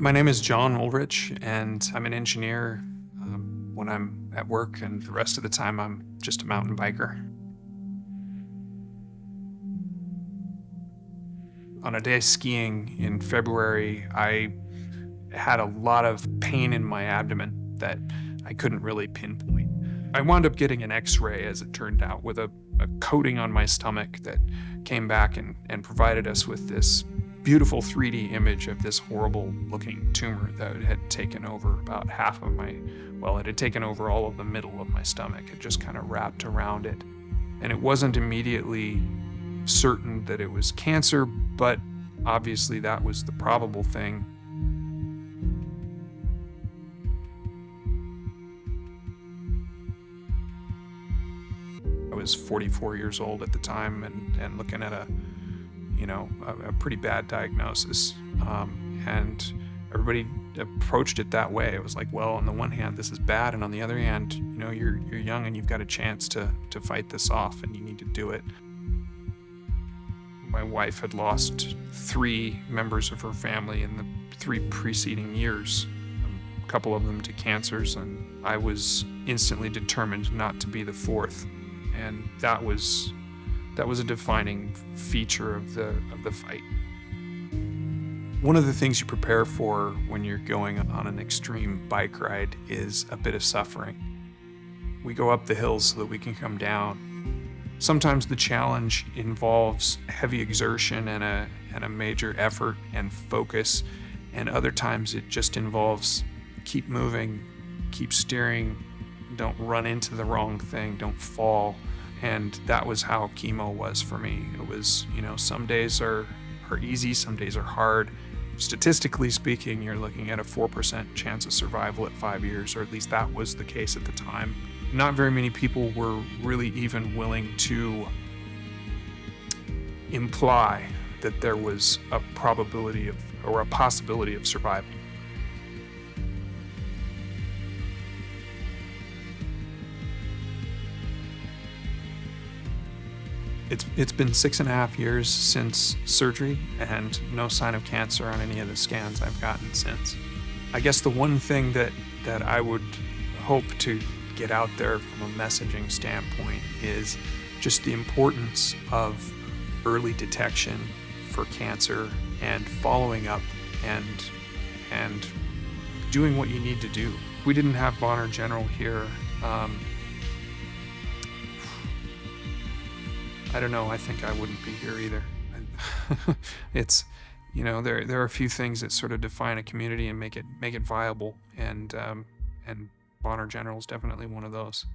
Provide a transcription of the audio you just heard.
My name is John Ulrich, and I'm an engineer when I'm at work, and the rest of the time I'm just a mountain biker. On a day skiing in February, I had a lot of pain in my abdomen that I couldn't really pinpoint. I wound up getting an X-ray, as it turned out, with a coating on my stomach that came back and provided us with this beautiful 3D image of this horrible looking tumor that had taken over about half of it had taken over all of the middle of my stomach. It just kind of wrapped around it. And it wasn't immediately certain that it was cancer, but obviously that was the probable thing. I was 44 years old at the time and looking at a pretty bad diagnosis. And everybody approached it that way. It was like, well, on the one hand, this is bad, and on the other hand, you're young and you've got a chance to fight this off, and you need to do it. My wife had lost 3 members of her family in the 3 preceding years, a couple of them to cancers, and I was instantly determined not to be the 4th. And that was a defining feature of the fight. One of the things you prepare for when you're going on an extreme bike ride is a bit of suffering. We go up the hills so that we can come down. Sometimes the challenge involves heavy exertion and a major effort and focus, and other times it just involves keep moving, keep steering, don't run into the wrong thing, don't fall. And that was how chemo was for me. It was, some days are easy, some days are hard. Statistically speaking, you're looking at a 4% chance of survival at 5 years, or at least that was the case at the time. Not very many people were really even willing to imply that there was a probability or a possibility of survival. It's been 6.5 years since surgery, and no sign of cancer on any of the scans I've gotten since. I guess the one thing that I would hope to get out there from a messaging standpoint is just the importance of early detection for cancer and following up and doing what you need to do. If we didn't have Bonner General here, I don't know, I think I wouldn't be here either. It's, there are a few things that sort of define a community and make it viable, and Bonner General is definitely one of those.